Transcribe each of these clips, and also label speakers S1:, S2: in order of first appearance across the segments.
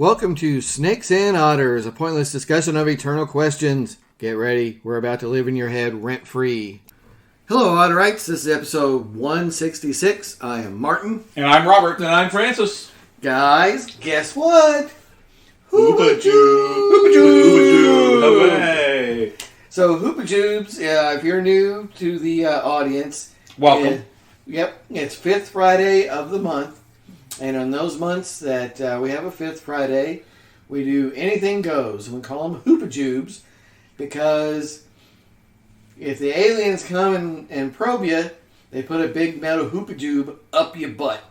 S1: Welcome to Snakes and Otters, a pointless discussion of eternal questions. Get ready, we're about to live in your head rent-free. Hello, Otterites. This is episode 166. I am Martin.
S2: And I'm Robert.
S3: And I'm Francis.
S1: Guys, guess what?
S3: Hoopajoob!
S1: Hoopajoob!
S3: Hooray!
S1: So, Hoopajoobs, if you're new to the audience,
S2: Welcome.
S1: It's fifth Friday of the month. And on those months that we have a fifth Friday, we do anything goes. We call them Hoopajoobs because if the aliens come and probe you, they put a big metal Hoopajoob up your butt.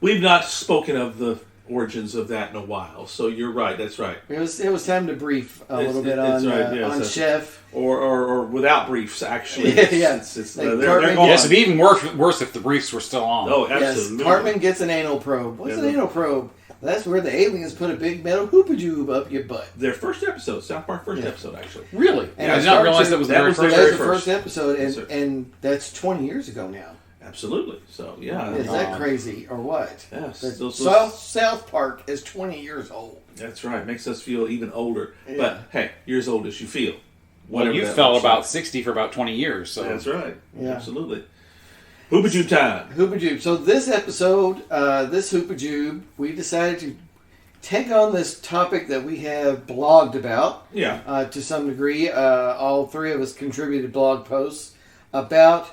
S3: We've not spoken of the origins of that in a while, so you're right. That's right.
S1: It was time to brief a little bit on Chef.
S3: Or without briefs, actually.
S2: It'd be even worse if the briefs were still on.
S3: Oh, absolutely.
S1: Yes, Cartman gets an anal probe. What's an anal probe? That's where the aliens put a big metal Hoopajoob up your butt.
S3: Their first episode, South Park first episode, actually.
S2: Really?
S1: And
S2: I did not realize that was the very
S1: first episode, and that's 20 years ago now.
S3: Absolutely. So, yeah.
S1: Is that crazy or what?
S3: Yes.
S1: South Park is 20 years old.
S3: That's right. Makes us feel even older. Yeah. But, hey, you're as old as you feel.
S2: Well, you felt about 60 for about 20 years. So
S3: that's right.
S1: Yeah.
S3: Absolutely. Hoopajoob time.
S1: Hoopajoob. So this episode, this Hoopajoob, we decided to take on this topic that we have blogged about.
S3: Yeah.
S1: To some degree. All three of us contributed blog posts about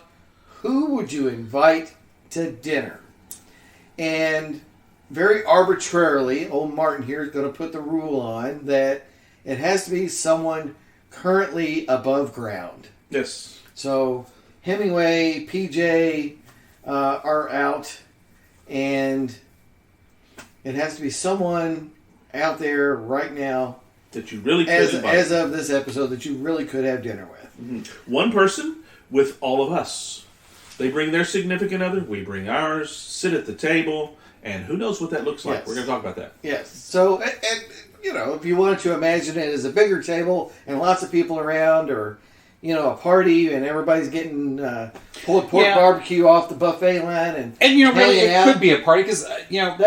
S1: who would you invite to dinner. And very arbitrarily, old Martin here is going to put the rule on that it has to be someone currently above ground.
S3: Yes.
S1: So Hemingway, PJ are out, and it has to be someone out there right now
S3: that you really could invite.
S1: As of this episode, that you really could have dinner with.
S3: Mm-hmm. One person with all of us. They bring their significant other, we bring ours, sit at the table, and who knows what that looks like. Yes. We're going to talk about that.
S1: Yes. So, and, if you wanted to imagine it as a bigger table and lots of people around, or, a party and everybody's getting pulled pork barbecue off the buffet line. And
S2: really, it could be a party because,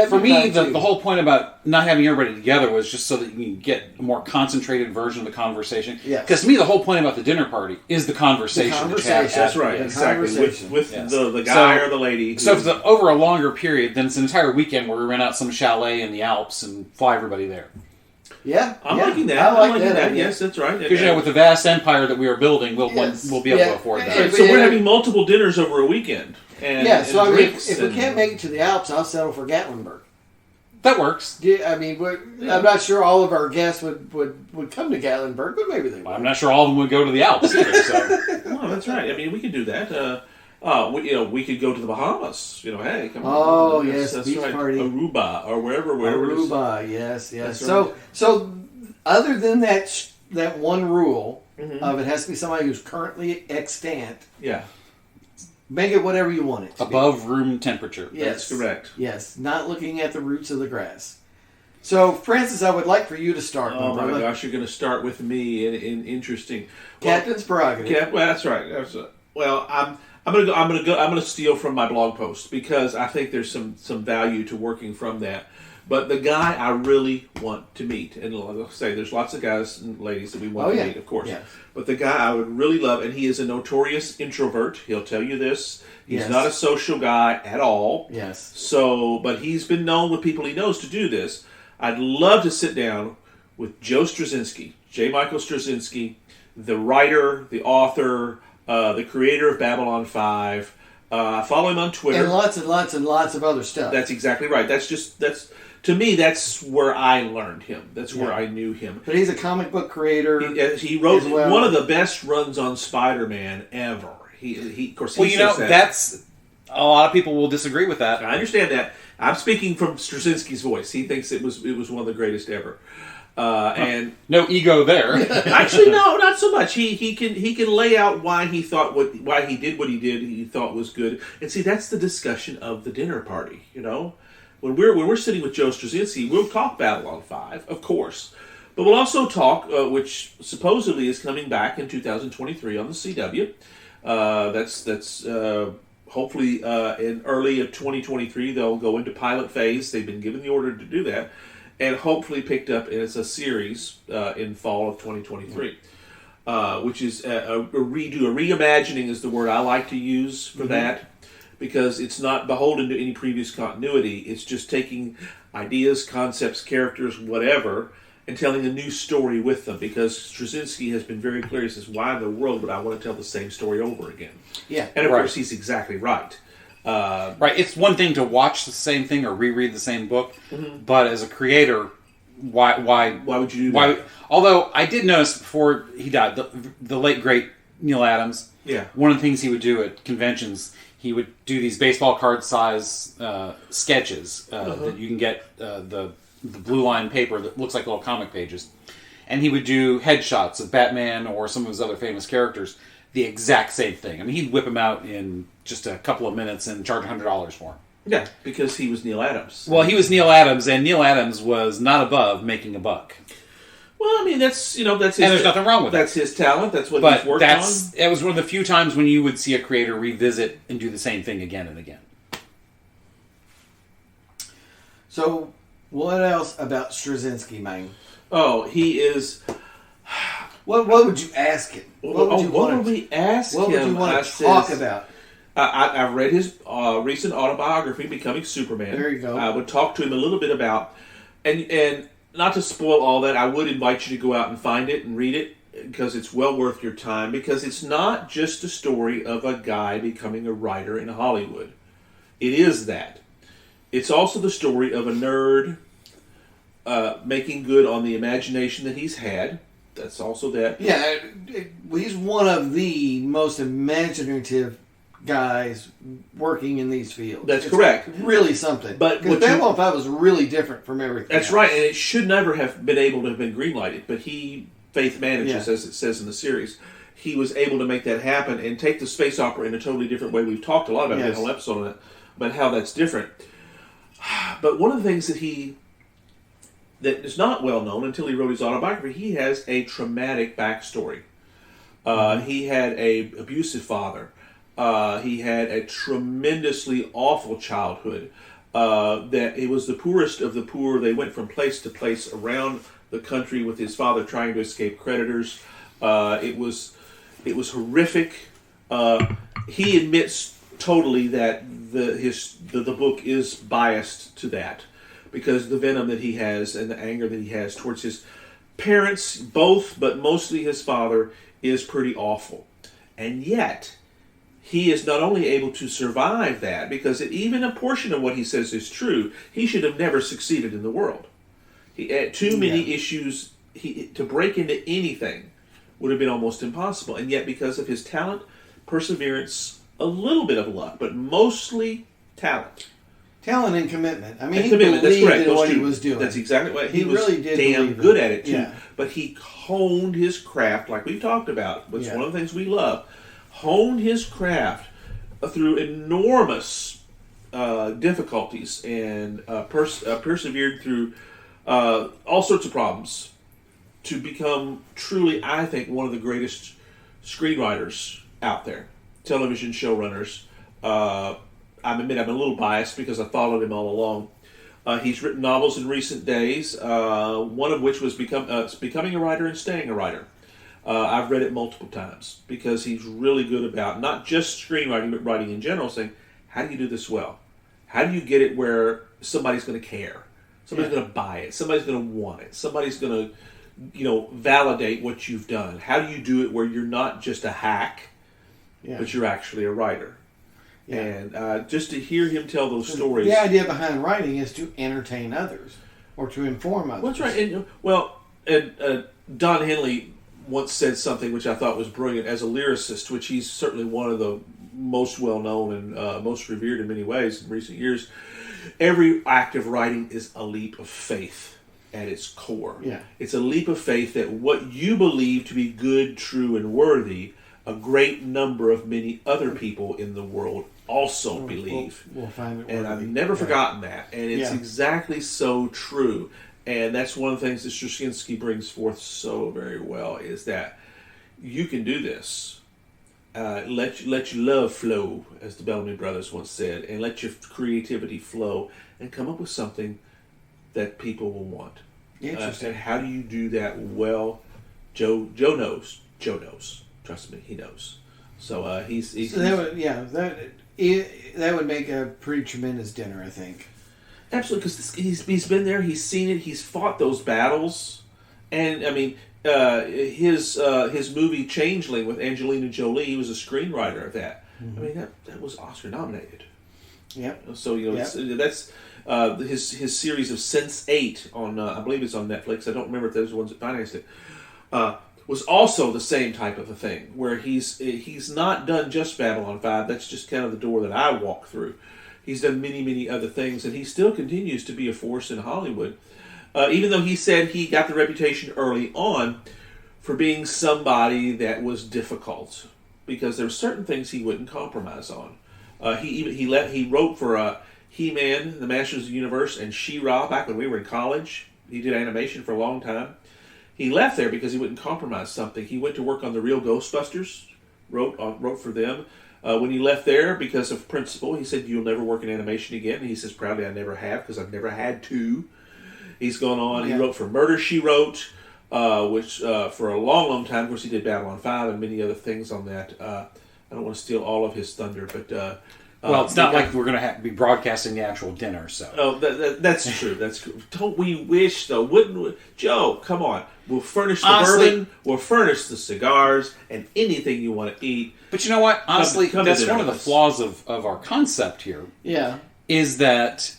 S2: for me, the whole point about not having everybody together was just so that you can get a more concentrated version of the conversation.
S1: Yes.
S2: Because to me, the whole point about the dinner party is the conversation.
S3: That's right, exactly. With the guy or the lady.
S2: So if it's over a longer period, then it's an entire weekend where we rent out some chalet in the Alps and fly everybody there.
S1: Yeah,
S3: I'm liking that. I like that. Yes, that's right.
S2: Because with the vast empire that we are building, we'll be able to afford that.
S3: So we're having multiple dinners over a weekend.
S1: If we can't make it to the Alps, I'll settle for Gatlinburg.
S2: That works.
S1: Yeah, I'm not sure all of our guests would come to Gatlinburg, but maybe they would.
S2: I'm not sure all of them would go to the Alps either. So.
S3: Well, that's right. We could do that. We could go to the Bahamas. Hey, come on.
S1: Oh, yes,
S3: that's
S1: beach
S3: right.
S1: party.
S3: Aruba or wherever.
S1: Aruba, yes.
S3: That's
S1: So, other than that one rule of it has to be somebody who's currently extant.
S3: Yeah.
S1: Make it whatever you want it to
S2: above room temperature.
S1: Yes.
S3: That's correct.
S1: Yes, not looking at the roots of the grass. So, Francis, I would like for you to start.
S3: Oh my gosh, you're going to start with me in interesting.
S1: Captain's prerogative.
S3: Well, that's right. Well, I'm going to steal from my blog post because I think there's some value to working from that. But the guy I really want to meet, and I'll say there's lots of guys and ladies that we want to meet, of course.
S1: Yes.
S3: But the guy I would really love, and he is a notorious introvert. He'll tell you this. He's not a social guy at all.
S1: Yes.
S3: So, but he's been known with people he knows to do this. I'd love to sit down with Joe Straczynski, J. Michael Straczynski, the writer, the author, the creator of Babylon 5. Follow him on Twitter.
S1: And lots and lots and lots of other stuff.
S3: That's exactly right. To me, that's where I learned him. That's where I knew him.
S1: But he's a comic book creator.
S3: He wrote one of the best runs on Spider-Man ever.
S2: That's a lot of people will disagree with that.
S3: I understand that. I'm speaking from Straczynski's voice. He thinks it was one of the greatest ever. And
S2: no ego there.
S3: Actually, no, not so much. He can lay out why he did what he did. He thought was good. And see, that's the discussion of the dinner party. When we're sitting with Joe Straczynski, we'll talk Babylon 5, of course, but we'll also talk, which supposedly is coming back in 2023 on the CW. That's hopefully in early of 2023 they'll go into pilot phase. They've been given the order to do that. and hopefully picked up as a series in fall of 2023, which is a reimagining is the word I like to use for that, because it's not beholden to any previous continuity. It's just taking ideas, concepts, characters, whatever, and telling a new story with them, because Straczynski has been very clear. He says, why in the world would I want to tell the same story over again?
S1: Yeah.
S3: And of course, he's exactly right.
S2: Right. It's one thing to watch the same thing or reread the same book, but as a creator, why
S3: would you do that?
S2: Although I did notice before he died, the late, great Neil Adams, one of the things he would do at conventions, he would do these baseball card size sketches that you can get the blue line paper that looks like little comic pages. And he would do headshots of Batman or some of his other famous characters, the exact same thing. I mean, he'd whip them out in just a couple of minutes and charge $100 for them.
S3: Yeah, because he was Neil Adams.
S2: Well, he was Neil Adams, and Neil Adams was not above making a buck.
S3: Well, I mean, that's his...
S2: And there's nothing wrong with
S3: that's his talent. That's what he's worked on.
S2: It was one of the few times when you would see a creator revisit and do the same thing again and again.
S1: So, what else about Straczynski, man?
S3: Oh, he is...
S1: What would you ask him?
S3: What would we ask him?
S1: What would you want to talk about?
S3: I read his recent autobiography, Becoming Superman.
S1: There you go.
S3: I would talk to him a little bit about, and not to spoil all that, I would invite you to go out and find it and read it, because it's well worth your time, because it's not just a story of a guy becoming a writer in Hollywood. It is that. It's also the story of a nerd making good on the imagination that he's had. That's also that.
S1: Yeah, he's one of the most imaginative guys working in these fields.
S3: That's correct.
S1: Really something.
S3: But
S1: because Babylon 5 was really different from everything
S3: That's
S1: else.
S3: right, and it should never have been able to have been greenlighted, but he faith manages, as it says in the series. He was able to make that happen and take the space opera in a totally different way. We've talked a lot about the whole episode on it, but how that's different. But one of the things that is not well known until he wrote his autobiography, he has a traumatic backstory. He had a abusive father. He had a tremendously awful childhood. That it was the poorest of the poor. They went from place to place around the country with his father trying to escape creditors. It was horrific. He admits totally that the book is biased to that, because the venom that he has and the anger that he has towards his parents, both, but mostly his father, is pretty awful. And yet, he is not only able to survive that, because even a portion of what he says is true, he should have never succeeded in the world. He had too many issues. To break into anything would have been almost impossible. And yet, because of his talent, perseverance, a little bit of luck, but mostly talent.
S1: Talent and commitment. I mean, he
S3: commitment, that's
S1: believed
S3: correct.
S1: in what he was doing.
S3: That's exactly what
S1: he
S3: was
S1: really did.
S3: Damn
S1: believe
S3: good
S1: it.
S3: at it too.
S1: Yeah.
S3: But he honed his craft, like we've talked about. Which one of the things we love. Honed his craft through enormous difficulties and persevered through all sorts of problems to become truly, I think, one of the greatest screenwriters out there, television showrunners. I admit I'm a little biased because I followed him all along. He's written novels in recent days, one of which was Becoming a Writer and Staying a Writer. I've read it multiple times because he's really good about not just screenwriting, but writing in general, saying, how do you do this well? How do you get it where somebody's going to care? Somebody's going to buy it. Somebody's going to want it. Somebody's going to, validate what you've done. How do you do it where you're not just a hack, but you're actually a writer? Yeah. And just to hear him tell those stories.
S1: The idea behind writing is to entertain others or to inform others.
S3: Well, that's right. And Don Henley once said something which I thought was brilliant as a lyricist, which he's certainly one of the most well-known and most revered in many ways in recent years. Every act of writing is a leap of faith at its core.
S1: Yeah.
S3: It's a leap of faith that what you believe to be good, true, and worthy, a great number of many other people in the world also believe.
S1: We'll find it.
S3: And I've never forgotten that. And it's exactly so true. And that's one of the things that Straczynski brings forth so very well, is that you can do this. Let your love flow, as the Bellamy Brothers once said, and let your creativity flow, and come up with something that people will want.
S1: Interesting.
S3: And how do you do that well? Joe knows. Joe knows. Trust me, he knows. So he's
S1: so that would make a pretty tremendous dinner, I think.
S3: Absolutely, because he's been there, he's seen it, he's fought those battles, and I mean, his movie Changeling with Angelina Jolie, he was a screenwriter of that. Mm-hmm. I mean, that was Oscar nominated.
S1: Yep.
S3: So that's his series of Sense8 on I believe it's on Netflix. I don't remember if those are the ones that financed it. Was also the same type of a thing where he's not done just Babylon 5. That's just kind of the door that I walk through. He's done many other things, and he still continues to be a force in Hollywood. Even though he said he got the reputation early on for being somebody that was difficult, because there were certain things he wouldn't compromise on. He wrote for He-Man, the Masters of the Universe, and She-Ra back when we were in college. He did animation for a long time. He left there because he wouldn't compromise something. He went to work on the Real Ghostbusters, wrote for them. When he left there, because of principle, he said, "You'll never work in animation again." And he says, proudly, "I never have, because I've never had to." He's gone on. Yeah. He wrote for Murder, She Wrote, which for a long time, of course, he did Babylon 5 and many other things on that. I don't want to steal all of his thunder, but...
S2: well, it's not like we're going to be broadcasting the actual dinner, so...
S3: Oh, that's true. That's true. Don't we wish, though? Wouldn't we? Joe, come on. We'll furnish the bourbon, we'll furnish the cigars, and anything you want to eat.
S2: But you know what? Honestly, that's one of the flaws of our concept here.
S1: Yeah.
S2: Is that...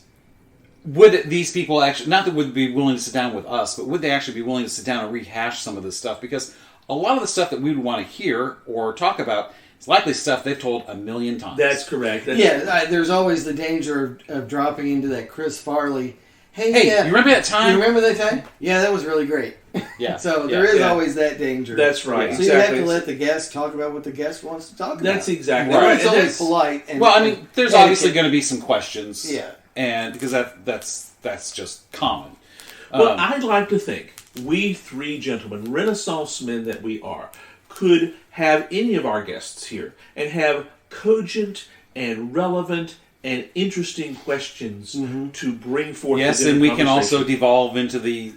S2: Would these people actually... Not that would be willing to sit down with us, but would they actually be willing to sit down and rehash some of this stuff? Because a lot of the stuff that we would want to hear or talk about... It's likely stuff they've told a million times.
S3: That's correct.
S1: There's always the danger of dropping into that Chris Farley.
S2: Hey, you remember that time?
S1: You remember that time? Yeah, that was really great.
S2: Yeah.
S1: So there is always that danger.
S3: That's right.
S1: So
S3: exactly.
S1: you have to let the guest talk about what the guest wants to talk about.
S3: That's exactly
S1: right. It's always polite.
S2: There's obviously going to be some questions.
S1: Yeah.
S2: And because that's just common.
S3: Well, I'd like to think we three gentlemen, Renaissance men that we are, could have any of our guests here and have cogent and relevant and interesting questions to bring forth.
S2: Yes, and we can also devolve into the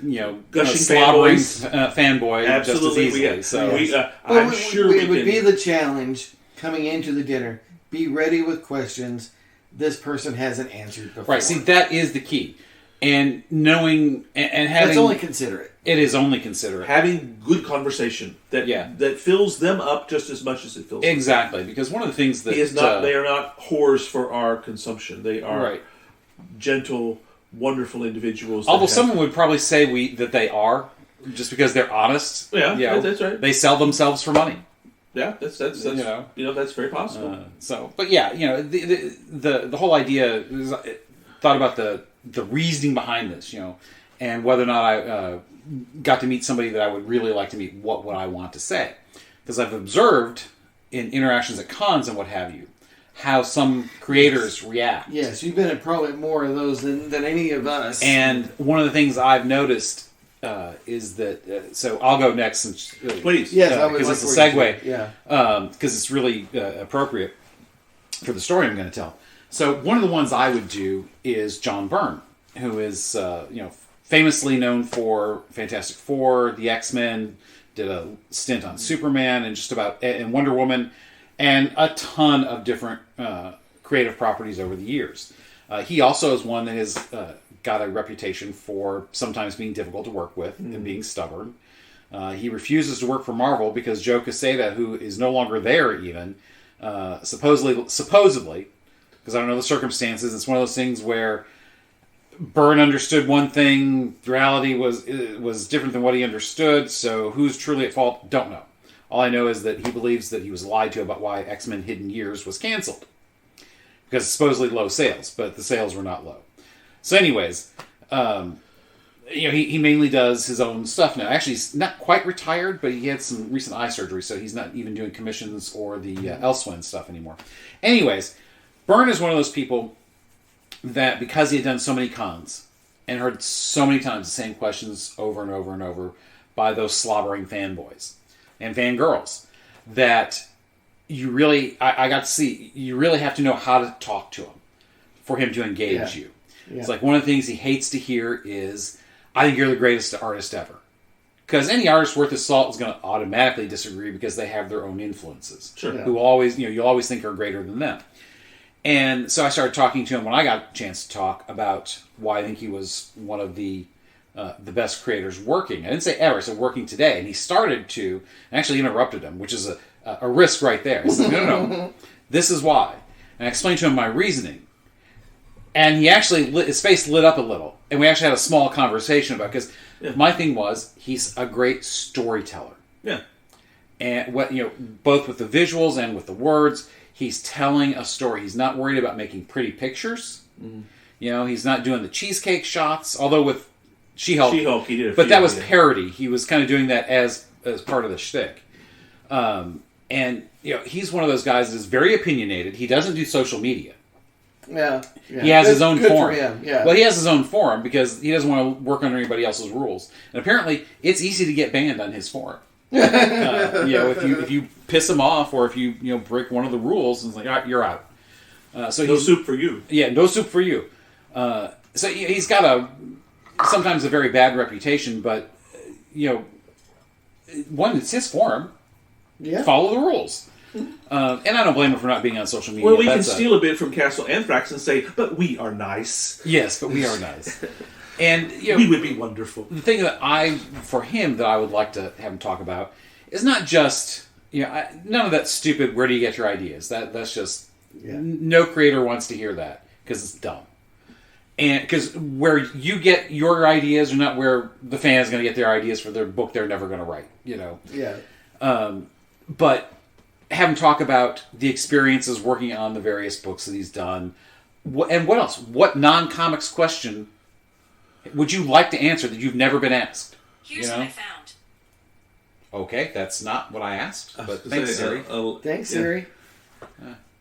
S3: gushing
S2: slobbering fanboy
S3: Absolutely,
S2: just as easily.
S3: I'm sure
S1: it would be the challenge coming into the dinner. Be ready with questions this person hasn't answered before.
S2: Right. See, that is the key. And knowing and having...
S1: It's only considerate.
S2: It is only considerate.
S3: Having good conversation that fills them up just as much as it fills
S2: exactly, because one of the things that...
S3: they are not whores for our consumption. They are gentle, wonderful individuals.
S2: Although someone would probably say that they are, just because they're honest.
S3: Yeah, that's right.
S2: They sell themselves for money.
S3: Yeah, that's that's very possible.
S2: The whole idea is, thought about the reasoning behind this, and whether or not I got to meet somebody that I would really like to meet. What would I want to say? Because I've observed in interactions at cons and what have you, how some creators react.
S1: Yes, you've been at probably more of those than any of us.
S2: And one of the things I've noticed is that... so I'll go next. Since,
S3: please.
S1: Yes,
S2: because it's a segue.
S1: Yeah.
S2: Because it's really appropriate for the story I'm going to tell. So one of the ones I would do is John Byrne, who is famously known for Fantastic Four, the X-Men, did a stint on Superman and Wonder Woman, and a ton of different creative properties over the years. He also is one that has got a reputation for sometimes being difficult to work with and being stubborn. He refuses to work for Marvel because Joe Quesada, who is no longer there even, supposedly, because I don't know the circumstances, it's one of those things where Byrne understood one thing, reality was different than what he understood, so who's truly at fault, don't know. All I know is that he believes that he was lied to about why X-Men Hidden Years was canceled. Because it's supposedly low sales, but the sales were not low. So anyways, he mainly does his own stuff now. Actually, he's not quite retired, but he had some recent eye surgery, so he's not even doing commissions or the Elsewin stuff anymore. Anyways, Byrne is one of those people that, because he had done so many cons and heard so many times the same questions over and over and over by those slobbering fanboys and fangirls, that you really, I got to see, you really have to know how to talk to him for him to engage you.
S1: Yeah.
S2: It's like one of the things he hates to hear is, "I think you're the greatest artist ever." Because any artist worth his salt is going to automatically disagree because they have their own influences.
S3: Sure.
S1: Yeah.
S2: Who always, you'll always think are greater than them. And so I started talking to him when I got a chance to talk about why I think he was one of the best creators working. I didn't say ever, I said working today. And he started to, and actually interrupted him, which is a risk right there. He said, no, this is why. And I explained to him my reasoning. And he actually, his face lit up a little. And we actually had a small conversation about it, because my thing was, he's a great storyteller.
S3: Yeah.
S2: And both with the visuals and with the words, he's telling a story. He's not worried about making pretty pictures. Mm-hmm. He's not doing the cheesecake shots. Although with She-Hulk,
S3: he did.
S2: But that was parody. He was kind of doing that as part of the shtick. And he's one of those guys that is very opinionated. He doesn't do social media.
S1: Yeah.
S2: He has his own forum.
S1: For him. Yeah.
S2: Well, he has his own forum because he doesn't want to work under anybody else's rules. And apparently, it's easy to get banned on his forum. If you piss him off or if you break one of the rules, it's like, all right, you're out. So
S3: no soup for you.
S2: Yeah, no soup for you. So he's got sometimes a very bad reputation, but it's his forum.
S1: Yeah.
S2: Follow the rules. And I don't blame him for not being on social media.
S3: Well, we can steal a bit from Castle Anthrax and say, but we are nice.
S2: Yes, but we are nice. And
S3: we would be wonderful.
S2: The thing that for him that I would like to have him talk about is not just none of that stupid. Where do you get your ideas? That's just no creator wants to hear that because it's dumb. And because where you get your ideas are not where the fan is going to get their ideas for their book they're never going to write.
S1: Yeah.
S2: But have him talk about the experiences working on the various books that he's done, and what else? What non-comics question would you like to answer that you've never been asked?
S4: Here's what I found.
S2: Okay, that's not what I asked, but thanks, Siri.
S1: Thanks, Siri.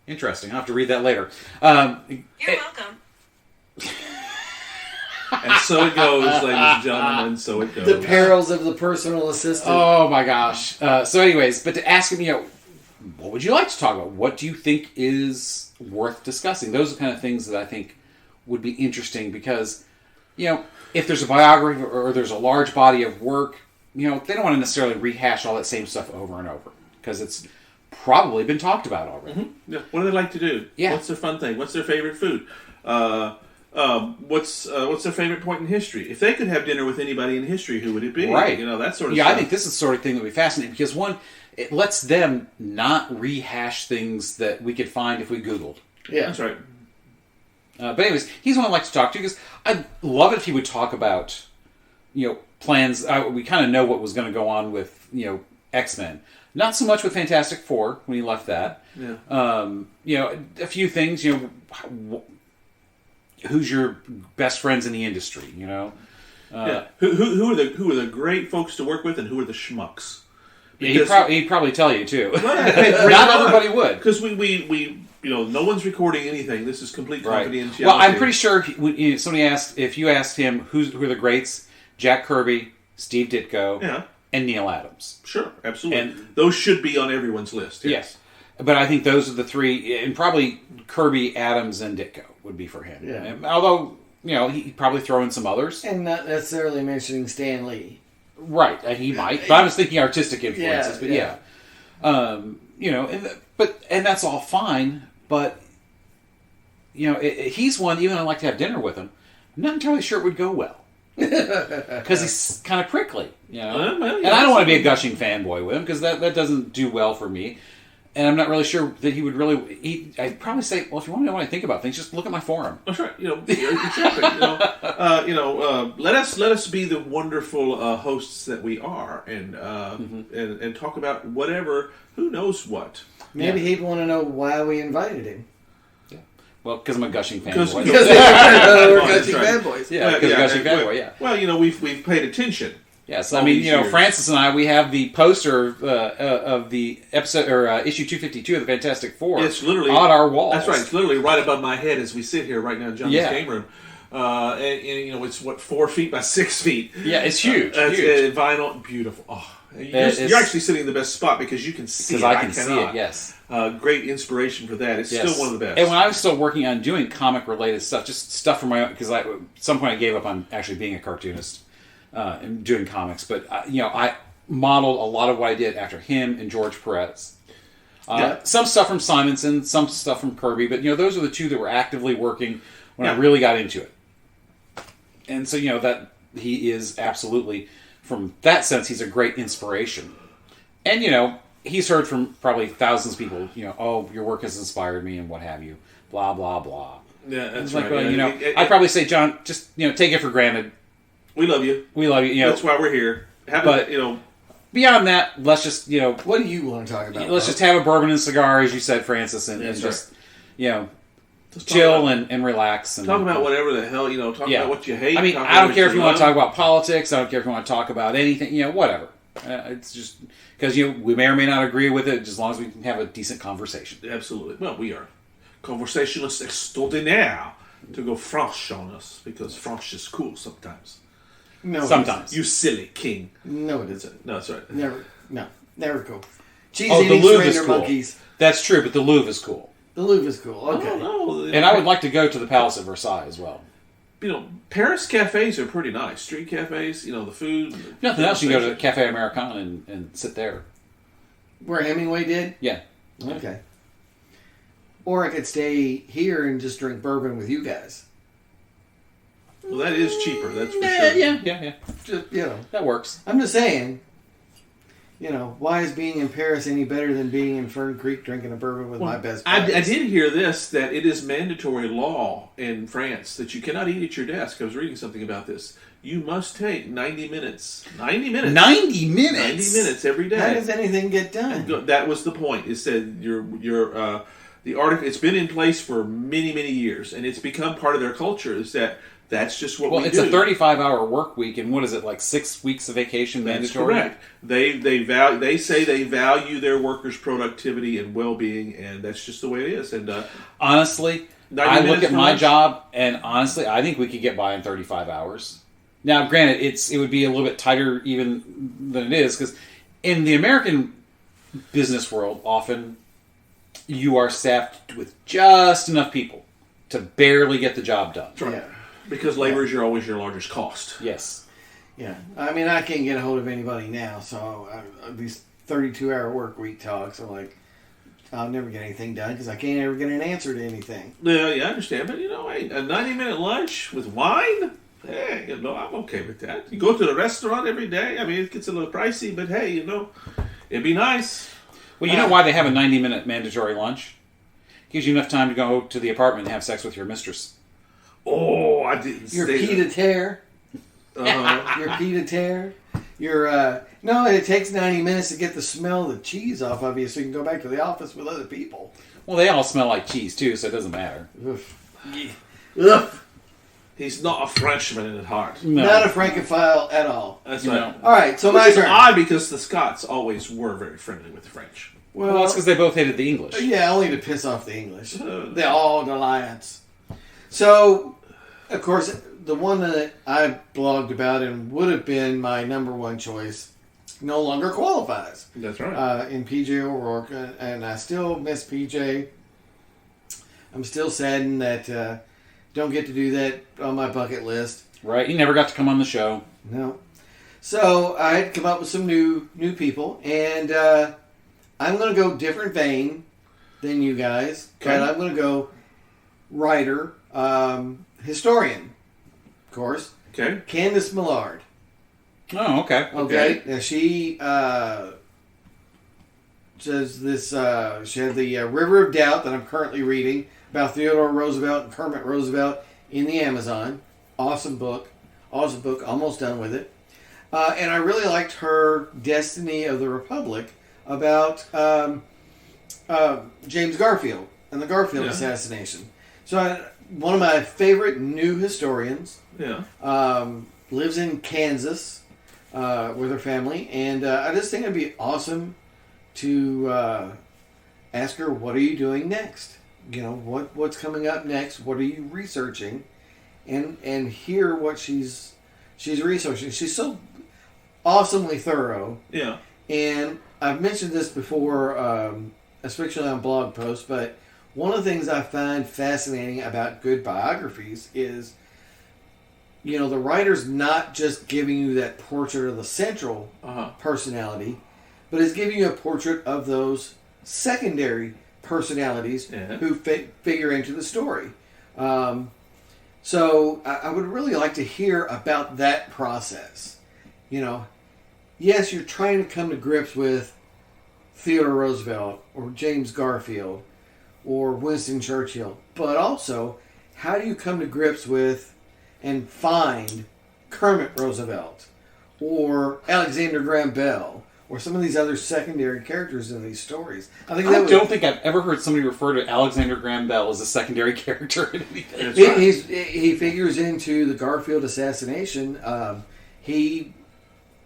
S2: Interesting. I'll have to read that later.
S4: You're welcome.
S3: And so it goes, ladies and gentlemen, and so it goes.
S1: The perils of the personal assistant.
S2: Oh, my gosh. So anyways, but to ask him, what would you like to talk about? What do you think is worth discussing? Those are the kind of things that I think would be interesting because, if there's a biography or there's a large body of work, they don't want to necessarily rehash all that same stuff over and over because it's probably been talked about already.
S3: Mm-hmm. Yeah. What do they like to do?
S2: Yeah.
S3: What's their fun thing? What's their favorite food? What's their favorite point in history? If they could have dinner with anybody in history, who would it be?
S2: Right.
S3: That sort of stuff.
S2: Yeah, I think this is the sort of thing that would be fascinating because, one, it lets them not rehash things that we could find if we Googled.
S1: Yeah.
S3: That's right.
S2: But anyways, he's one I'd like to talk to because I'd love it if he would talk about, plans. We kind of know what was going to go on with, X-Men. Not so much with Fantastic Four when he left that.
S3: Yeah.
S2: A few things, who's your best friends in the industry,
S3: Yeah. Who are the great folks to work with and who are the schmucks?
S2: He'd probably tell you, too. Not everybody would.
S3: Because we no one's recording anything. This is complete confidentiality.
S2: Well, I'm pretty sure somebody asked, if you asked him who are the greats, Jack Kirby, Steve Ditko, and Neil Adams.
S3: Sure, absolutely.
S2: And
S3: those should be on everyone's list.
S2: Yes. But I think those are the three, and probably Kirby, Adams, and Ditko would be for him.
S1: Yeah.
S2: And although, he'd probably throw in some others.
S1: And not necessarily mentioning Stan Lee.
S2: Right, he might. But I was thinking artistic influences. And that's all fine. But he's one. Even I'd like to have dinner with him. I'm not entirely sure it would go well because he's kind of prickly. And I don't want to be a gushing fanboy with him because that doesn't do well for me. And I'm not really sure that he would really. I'd probably say, well, if you want to know what I think about things, just look at my forum.
S3: That's right. Exactly. Let us be the wonderful hosts that we are, and talk about whatever. Who knows what?
S1: Maybe he'd want to know why we invited him.
S2: Yeah. Well, because I'm a gushing fanboy.
S1: Because we're gushing fanboys.
S2: Yeah, because gushing fanboy. Yeah.
S3: Well, we've paid attention.
S2: Yes, I mean, Francis and I, we have the poster of the episode or issue 252 of the Fantastic Four.
S3: It's literally
S2: on our wall.
S3: That's right. It's literally right above my head as we sit here right now in John's game room. And it's 4 feet by 6 feet.
S2: Yeah, it's huge.
S3: It's
S2: huge.
S3: Vinyl, beautiful. Oh, You're actually sitting in the best spot because you can see it.
S2: Because I can see it, yes.
S3: Great inspiration for that. It's still one of the best.
S2: And when I was still working on doing comic-related stuff, just stuff for my own, because at some point I gave up on actually being a cartoonist and doing comics. But, I modeled a lot of what I did after him and George Perez. Some stuff from Simonson, some stuff from Kirby, but, those are the two that were actively working when I really got into it. And so, that he is absolutely, from that sense, he's a great inspiration. And, he's heard from probably thousands of people, oh, your work has inspired me and what have you, blah, blah, blah.
S3: Yeah, that's
S2: right.
S3: Well,
S2: I'd probably say, John, just, take it for granted.
S3: We love you.
S2: We love you.
S3: That's why we're here.
S2: Beyond that, let's just,
S1: What do you want to talk about?
S2: Let's just have a bourbon and cigar, as you said, Francis, and just, chill and relax. And
S3: talk about whatever the hell, talk about what you hate.
S2: I mean, I don't care if you want to talk about politics. I don't care if you want to talk about anything, whatever. It's just, because, we may or may not agree with it, just as long as we can have a decent conversation.
S3: Absolutely. Well, we are conversationalists extraordinaire, to go French on us, because French is cool sometimes.
S1: No,
S2: sometimes.
S3: You silly king.
S1: No, it isn't.
S3: No, that's right.
S1: Never cool. Cheese
S2: the
S1: eating
S2: Louvre is
S1: surrender
S2: cool.
S1: monkeys.
S2: That's true, but the Louvre is cool.
S1: The Louvre is cool. Okay.
S3: No.
S2: And I would like to go to the Palace at Versailles as well.
S3: Paris cafes are pretty nice. Street cafes, the food.
S2: Nothing else, you can go to Cafe Americana and sit there.
S1: Where Hemingway did?
S2: Yeah.
S1: Okay. Or I could stay here and just drink bourbon with you guys.
S3: Well, that is cheaper, that's for sure.
S2: Yeah.
S1: Just,
S2: That works.
S1: I'm just saying, why is being in Paris any better than being in Fern Creek drinking a bourbon with my best buddies?
S3: I did hear this, that it is mandatory law in France that you cannot eat at your desk. I was reading something about this. You must take 90 minutes. 90 minutes.
S2: 90 minutes?
S3: 90 minutes every day.
S1: How does anything get done?
S3: That was the point. It said the article. It's been in place for many, many years, and it's become part of their culture. Is that's just what we do.
S2: Well, it's a 35-hour work week, and what is it, like 6 weeks of vacation mandatory?
S3: That's correct. They say they value their workers' productivity and well-being, and that's just the way it is. And
S2: honestly, I look at my job, and honestly, I think we could get by in 35 hours. Now, granted, it would be a little bit tighter even than it is, because in the American business world, often you are staffed with just enough people to barely get the job done.
S1: Right. Yeah.
S3: Because labor is always your largest cost.
S2: Yes.
S1: Yeah. I mean, I can't get a hold of anybody now, so these 32-hour work week talks are like, I'll never get anything done because I can't ever get an answer to anything.
S3: Yeah, I understand. But, a 90-minute lunch with wine? Hey, I'm okay with that. You go to the restaurant every day. I mean, it gets a little pricey, but hey, it'd be nice.
S2: Well, you know why they have a 90-minute mandatory lunch? Gives you enough time to go to the apartment and have sex with your mistress.
S3: Oh, I didn't
S1: Your
S3: say
S1: pied a terre. Your pied a terre. No, it takes 90 minutes to get the smell of the cheese off of you so you can go back to the office with other people.
S2: Well, they all smell like cheese, too, so it doesn't matter.
S1: Ugh.
S3: He's not a Frenchman at heart.
S2: No.
S1: Not a Francophile at all.
S3: That's right.
S1: All right, so
S3: Which
S1: my
S3: is
S1: turn.
S3: odd because the Scots always were very friendly with the French.
S2: Well, that's because they both hated the English.
S1: Yeah, only to piss off the English. The Old Alliance. So, of course, the one that I blogged about and would have been my number one choice no longer qualifies.
S3: That's right.
S1: In PJ O'Rourke, and I still miss PJ. I'm still saddened that don't get to do that on my bucket list.
S2: Right, he never got to come on the show.
S1: No. So I had come up with some new people, and I'm going to go different vein than you guys,
S3: Okay.
S1: but I'm going to go writer, historian, of course.
S3: Okay.
S1: Candace Millard.
S2: Oh, okay.
S1: Okay. Now she says this. She had the River of Doubt that I'm currently reading about Theodore Roosevelt and Kermit Roosevelt in the Amazon. Awesome book. Almost done with it. And I really liked her Destiny of the Republic about James Garfield and the Garfield assassination. So one of my favorite new historians.
S3: Yeah.
S1: Lives in Kansas with her family, and I just think it'd be awesome to ask her, "What are you doing next? What's coming up next? What are you researching?" And hear what she's researching. She's so awesomely thorough.
S3: Yeah.
S1: And I've mentioned this before, especially on blog posts, but one of the things I find fascinating about good biographies is, the writer's not just giving you that portrait of the central personality, but is giving you a portrait of those secondary personalities who figure into the story. So I would really like to hear about that process. Yes, you're trying to come to grips with Theodore Roosevelt or James Garfield or Winston Churchill, but also, how do you come to grips with and find Kermit Roosevelt or Alexander Graham Bell or some of these other secondary characters in these stories?
S2: I don't think I've ever heard somebody refer to Alexander Graham Bell as a secondary character in anything.
S1: He figures into the Garfield assassination. He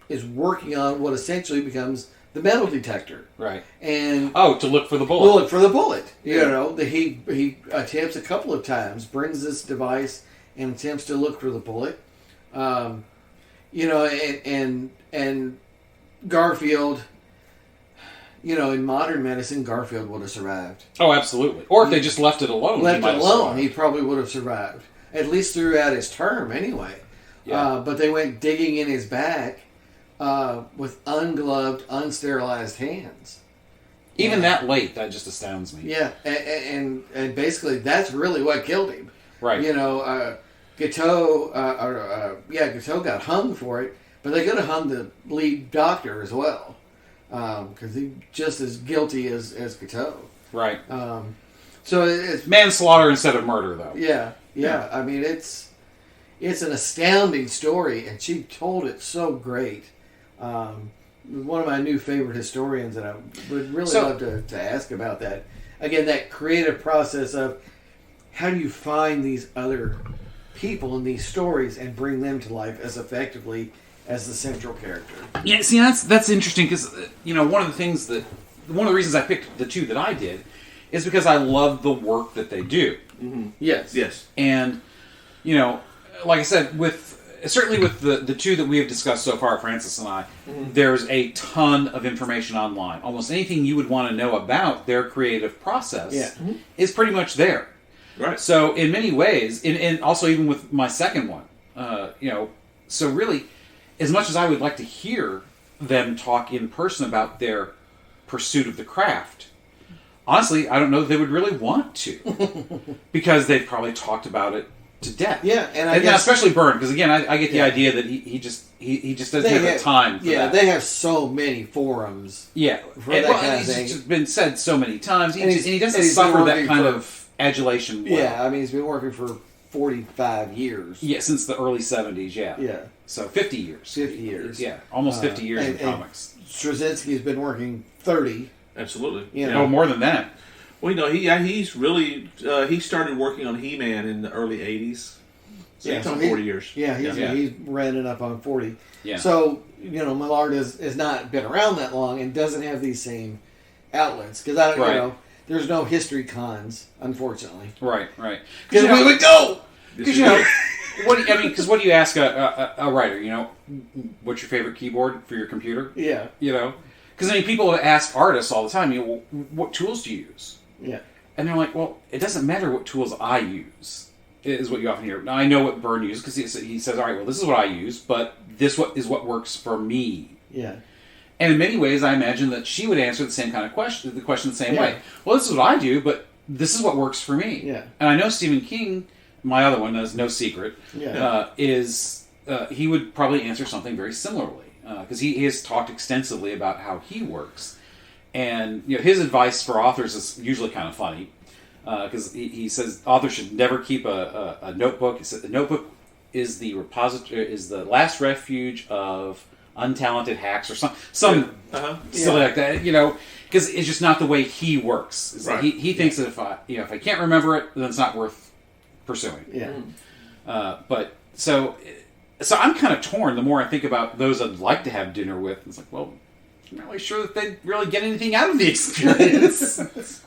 S1: is working on what essentially becomes the metal detector.
S2: Right.
S1: And
S2: to look for the bullet.
S1: Look for the bullet. He attempts a couple of times, brings this device and attempts to look for the bullet. And Garfield, in modern medicine, Garfield would have survived.
S2: Oh, absolutely. Or if they just left it alone.
S1: He probably would have survived. At least throughout his term, anyway.
S2: Yeah.
S1: But they went digging in his back with ungloved, unsterilized hands.
S2: Even that late, that just astounds me.
S1: Yeah, and basically that's really what killed him.
S2: Right.
S1: Guiteau got hung for it, but they could have hung the lead doctor as well, because he's just as guilty as Guiteau.
S2: Right.
S1: So it's
S2: manslaughter instead of murder, though.
S1: Yeah. I mean, it's an astounding story, and she told it so great. One of my new favorite historians, and I would really love to ask about that. Again, that creative process of how do you find these other people in these stories and bring them to life as effectively as the central character.
S2: Yeah, see, that's interesting because, one of the reasons I picked the two that I did is because I love the work that they do.
S1: Mm-hmm. Yes.
S2: And, like I said, certainly with the two that we have discussed so far, Francis and I, there's a ton of information online. Almost anything you would want to know about their creative process is pretty much there.
S3: Right.
S2: So in many ways, and also even with my second one, so really, as much as I would like to hear them talk in person about their pursuit of the craft, honestly, I don't know that they would really want to, because they've probably talked about it to death.
S1: Yeah, and
S2: especially Byrne, because again, I get the idea that he just doesn't have the time for that.
S1: Yeah, they have so many forums.
S2: Yeah,
S1: for that kind of thing.
S2: It's just been said so many times.
S1: And
S2: he doesn't suffer that kind of adulation. Well.
S1: Yeah, I mean, he's been working for 45 years.
S2: Yeah, since the early 70s, yeah.
S1: Yeah.
S2: So 50 years.
S1: 50 years.
S2: Yeah, almost 50 years in comics.
S1: Straczynski's been working 30.
S3: Absolutely.
S2: Oh, more than that.
S3: Well, he's really, he started working on He-Man in the early 80s. So he's on 40 years.
S1: Yeah, he's running up on 40.
S2: Yeah.
S1: So, Millard has not been around that long and doesn't have these same outlets. Because, there's no history cons, unfortunately.
S2: Right.
S1: Because we would go!
S2: Because, what do you ask a writer, what's your favorite keyboard for your computer?
S1: Yeah.
S2: Because, people ask artists all the time, what tools do you use?
S1: Yeah.
S2: And they're like, well, it doesn't matter what tools I use, is what you often hear. Now, I know what Byrne uses, because he says, all right, well, this is what I use, but this is what works for me.
S1: Yeah.
S2: And in many ways, I imagine that she would answer the same kind of question, the same way. Well, this is what I do, but this is what works for me.
S1: Yeah.
S2: And I know Stephen King, my other one, is no secret, he would probably answer something very similarly, because he has talked extensively about how he works. And his advice for authors is usually kind of funny, because he says authors should never keep a notebook. He said the notebook is the repository, is the last refuge of untalented hacks or something silly like that. Because it's just not the way he works. Right. He thinks that if I can't remember it, then it's not worth pursuing.
S1: Yeah.
S2: But so I'm kind of torn. The more I think about those I'd like to have dinner with, it's like, well, I'm not really sure that they'd really get anything out of the experience.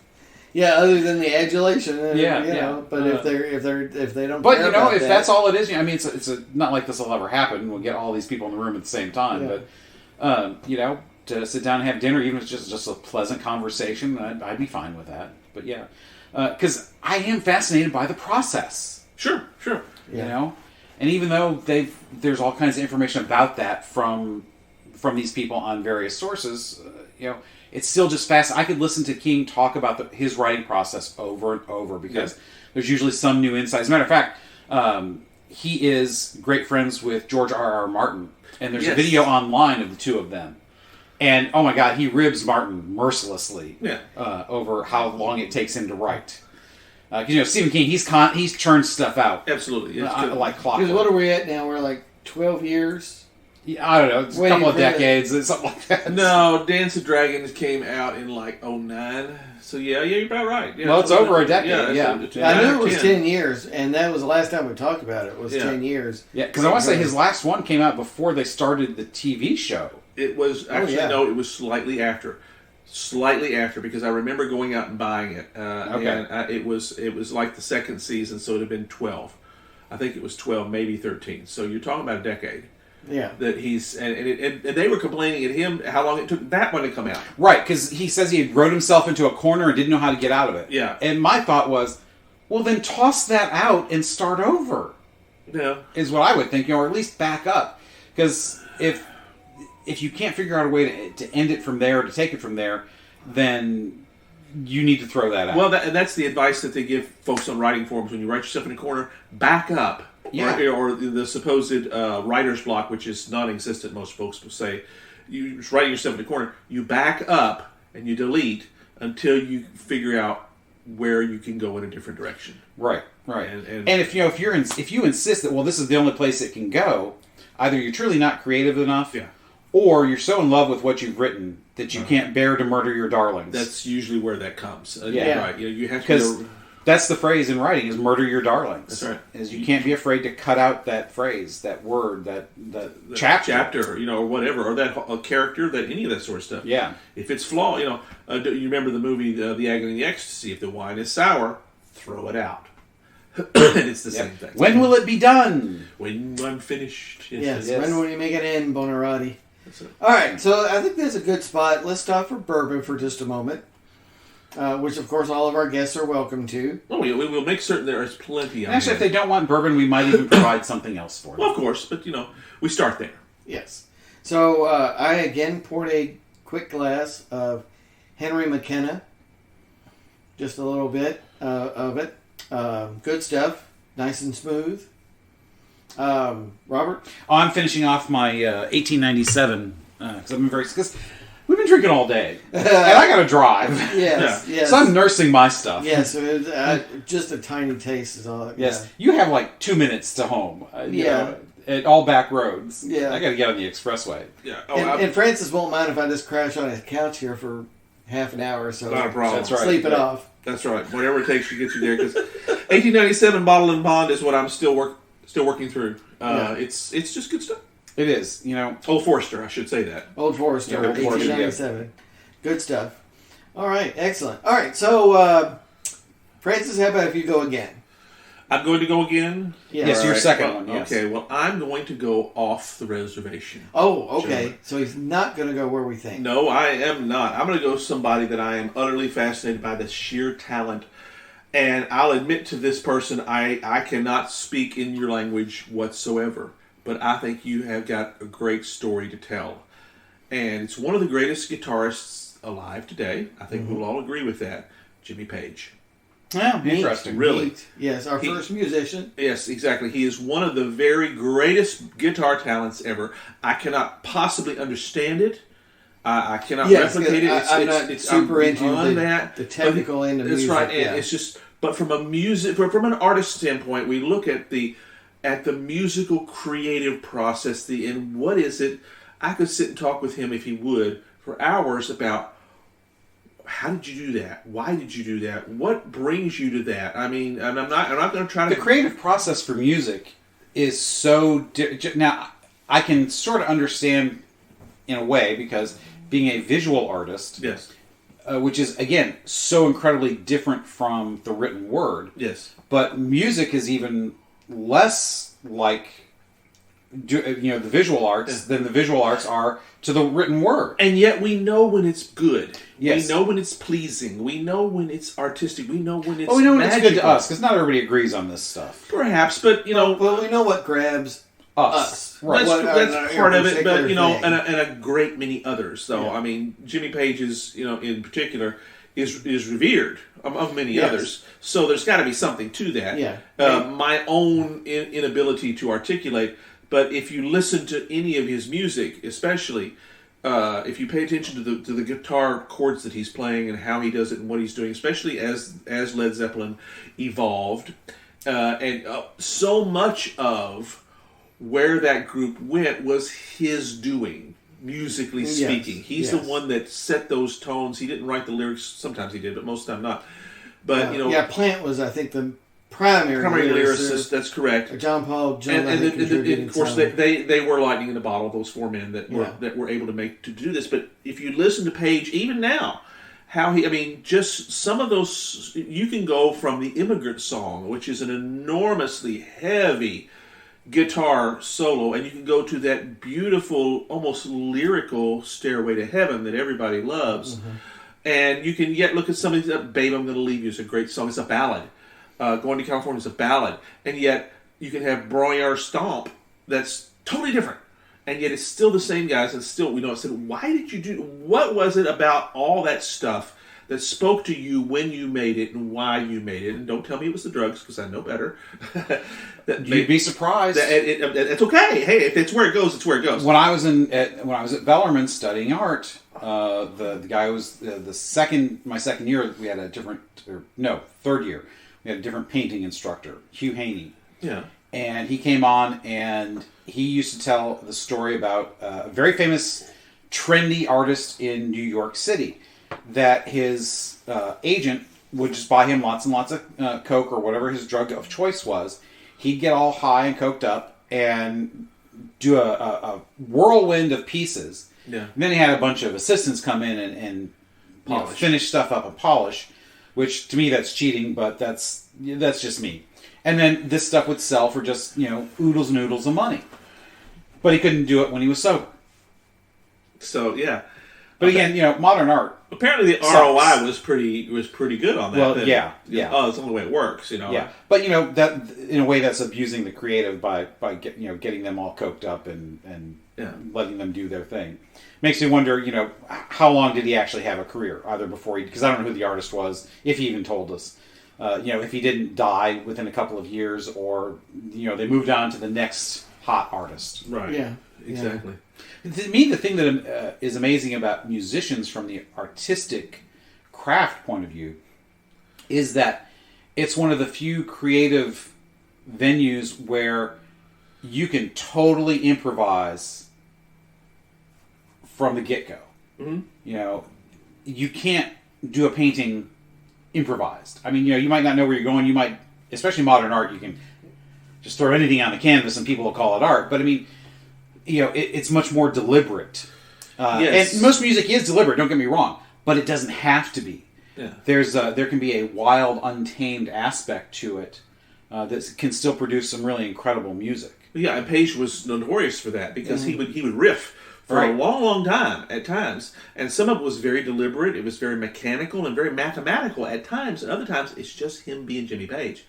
S1: Yeah, other than the adulation. But if they don't.
S2: But if that's all it is, it's not like this will ever happen. We'll get all these people in the room at the same time. Yeah. to sit down and have dinner, even if it's just a pleasant conversation, I'd be fine with that. But yeah, because I am fascinated by the process.
S3: Sure.
S2: And even though there's all kinds of information about that from these people on various sources, it's still just fast. I could listen to King talk about his writing process over and over because there's usually some new insight. As a matter of fact, he is great friends with George R.R. Martin, and there's a video online of the two of them. And oh my God, he ribs Martin mercilessly over how long it takes him to write. Stephen King, he's churned stuff out.
S3: Absolutely,
S2: like clockwork.
S1: Because what are we at now? We're like 12 years.
S2: Yeah, I don't know. It's a couple of decades, something like that.
S3: No, Dance of Dragons came out in like 2009. So yeah, you're about right. Yeah,
S2: well, it's over a decade. Yeah.
S1: I knew it was 10 years, and that was the last time we talked about it. Was 10 years.
S2: Yeah, because I want to say his last one came out before they started the TV show.
S3: It was actually no, it was slightly after. Because I remember going out and buying it. And it was like the second season, so it had been 12. I think it was 12, maybe 13. So you're talking about a decade.
S1: Yeah.
S3: That he's and they were complaining at him how long it took that one to come out.
S2: Right, because he says he had wrote himself into a corner and didn't know how to get out of it.
S3: Yeah.
S2: And my thought was, well, then toss that out and start over.
S3: Yeah.
S2: Is what I would think, or at least back up, because if you can't figure out a way to end it from there, to take it from there, then you need to throw that out.
S3: Well, and that's the advice that they give folks on writing forums. When you write yourself in a corner, back up.
S2: Yeah.
S3: Or the supposed writer's block, which is non-existent, most folks will say. You're writing yourself in a corner. You back up and you delete until you figure out where you can go in a different direction.
S2: Right. And if you insist that, well, this is the only place it can go, either you're truly not creative enough, or you're so in love with what you've written that you can't bear to murder your darlings.
S3: That's usually where that comes. Right. You have to.
S2: Because that's the phrase in writing: is murder your darlings.
S3: That's right.
S2: Is you can't be afraid to cut out that phrase, that word, that chapter,
S3: or whatever, or that a character, that any of that sort of stuff.
S2: Yeah.
S3: If it's flawed, you remember the movie The Agony and the Ecstasy. If the wine is sour, throw it out. And it's the same thing.
S2: When will it be done?
S3: When I'm finished.
S1: Yes. When will you make it end, Bonerati? All right, so I think that's a good spot. Let's stop for bourbon for just a moment, which, of course, all of our guests are welcome to.
S3: Oh, we will make certain there is plenty.
S2: Actually, if they don't want bourbon, we might even provide something else for them.
S3: Well, of course, but, we start there.
S1: Yes. So I, again, poured a quick glass of Henry McKenna, just a little bit of it. Good stuff, nice and smooth. Robert?
S2: Oh, I'm finishing off my 1897 because we've been drinking all day, and I got to drive.
S1: Yes.
S2: So I'm nursing my stuff.
S1: Yes, just a tiny taste is all.
S2: Yes, you have like 2 minutes to home. At all back roads.
S1: Yeah,
S2: I got to get on the expressway.
S3: Yeah,
S1: and Francis won't mind if I just crash on his couch here for half an hour or so.
S3: Not a problem.
S2: That's right.
S1: Sleep it off.
S3: That's right. Whatever it takes to get you there. Because 1897 Bottle and Bond is what I'm still working through. It's just good stuff.
S2: It is,
S3: Old Forester, I should say that.
S1: Old Forester,
S2: Old Forester,
S1: 1897. Good stuff. All right, excellent. All right, so Francis, how about if you go again?
S3: I'm going to go again?
S2: Yes, your second one, yes.
S3: Okay, well, I'm going to go off the reservation.
S1: Oh, okay. Gentlemen. So he's not going to go where we think.
S3: No, I am not. I'm going to go somebody that I am utterly fascinated by, the sheer talent. And I'll admit to this person, I cannot speak in your language whatsoever. But I think you have got a great story to tell. And it's one of the greatest guitarists alive today. I think we'll all agree with that. Jimmy Page.
S2: Yeah, interesting.
S3: Really.
S1: Neat. Yes, our first musician.
S3: Yes, exactly. He is one of the very greatest guitar talents ever. I cannot possibly understand it. I cannot replicate it.
S1: I'm not super into the technical end of music.
S3: That's right. And it's just, but from an artist standpoint, we look at the musical creative process. And what is it? I could sit and talk with him if he would for hours about how did you do that? Why did you do that? What brings you to that? I mean, and I'm not going to try to.
S2: The creative process for music is so. Now, I can sort of understand in a way because being a visual artist,
S3: yes,
S2: which is again so incredibly different from the written word.
S3: Yes,
S2: but music is even less like the visual arts than the visual arts are to the written word.
S3: And yet we know when it's good.
S2: Yes.
S3: We know when it's pleasing. We know when it's artistic. We know when it's
S2: we know when
S3: magical.
S2: it's good to us, because not everybody agrees on this stuff.
S3: Perhaps, but
S1: Well, we know what grabs us.
S2: Right.
S3: That's part of it, but
S1: thing.
S3: and a great many others. Though
S1: Yeah.
S3: I mean, Jimmy Page is in particular is revered of many
S1: Yes.
S3: others. So there's got to be something to that.
S1: Yeah.
S3: My own inability to articulate, but if you listen to any of his music, especially if you pay attention to the guitar chords that he's playing and how he does it and what he's doing, especially as Led Zeppelin evolved, and so much of where that group went was his doing, musically speaking. He's the one that set those tones. He didn't write the lyrics. Sometimes he did, but most of the time not. But
S1: Plant was, I think, the primary
S3: lyricist. That's correct.
S1: John Paul,
S3: And of course, they were lightning in a bottle. Those four men that were able to do this. But if you listen to Page, even now, just some of those, you can go from the Immigrant Song, which is an enormously heavy guitar solo, and you can go to that beautiful, almost lyrical Stairway to Heaven that everybody loves. Mm-hmm. And you can yet look at some of these, Babe, I'm Gonna Leave You is a great song. It's a ballad. Going to California is a ballad. And yet you can have Broyar Stomp that's totally different. And yet it's still the same guys, and still we know it. Said, why did you do, what was it about all that stuff that spoke to you when you made it and why you made it? And don't tell me it was the drugs, because I know better.
S2: You'd be surprised.
S3: It's okay. Hey, if it's where it goes, it's where it goes.
S2: When I was at Bellarmine studying art, the guy who was my second year, we had third year, we had a different painting instructor, Hugh Haney.
S3: Yeah.
S2: And he came on, and he used to tell the story about a very famous, trendy artist in New York City, that his agent would just buy him lots and lots of coke or whatever his drug of choice was. He'd get all high and coked up and do a whirlwind of pieces.
S3: Yeah.
S2: And then he had a bunch of assistants come in and finish stuff up and polish, which to me that's cheating, but that's just me. And then this stuff would sell for just oodles and oodles of money, but he couldn't do it when he was sober.
S3: So yeah.
S2: But again, modern art.
S3: Apparently, the ROI was pretty good on that.
S2: Well,
S3: then.
S2: yeah.
S3: Oh, it's the only way it works,
S2: Yeah, but that in a way that's abusing the creative by getting them all coked up and letting them do their thing. Makes me wonder, how long did he actually have a career? Either before because I don't know who the artist was, if he even told us. If he didn't die within a couple of years, or they moved on to the next hot artist.
S3: Right.
S1: Yeah.
S3: Exactly.
S2: To me, the thing that is amazing about musicians from the artistic craft point of view is that it's one of the few creative venues where you can totally improvise from the get-go. Mm-hmm. You can't do a painting improvised. I mean, you might not know where you're going. You might, especially modern art, you can just throw anything on the canvas and people will call it art. But I mean, it's much more deliberate.
S3: Yes.
S2: And most music is deliberate, don't get me wrong, but it doesn't have to be.
S3: Yeah.
S2: There can be a wild, untamed aspect to it that can still produce some really incredible music.
S3: Yeah, and Page was notorious for that because he would riff for a long, long time at times, and some of it was very deliberate. It was very mechanical and very mathematical at times, and other times it's just him being Jimmy Page.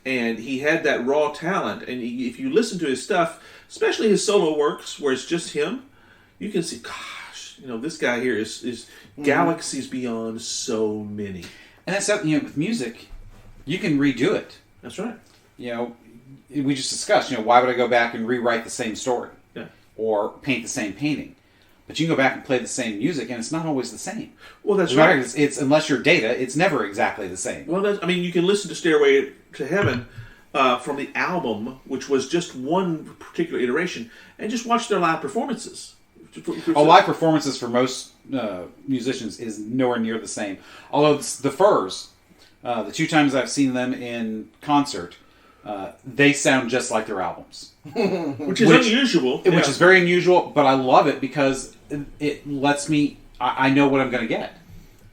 S3: And he had that raw talent, and if you listen to his stuff, especially his solo works where it's just him, you can see, gosh, this guy here is galaxies beyond so many.
S2: And that's something, with music, you can redo it.
S3: That's right.
S2: We just discussed, why would I go back and rewrite the same story?
S3: Yeah.
S2: Or paint the same painting? But you can go back and play the same music, and it's not always the same.
S3: Well, that's right.
S2: It's unless you're Data, it's never exactly the same.
S3: Well, you can listen to Stairway to Heaven from the album, which was just one particular iteration, and just watch their live performances.
S2: Live performances for most musicians is nowhere near the same. Although the Furs, the two times I've seen them in concert, they sound just like their albums.
S3: Which is unusual.
S2: Which is very unusual, but I love it because it lets me... I know what I'm going to get.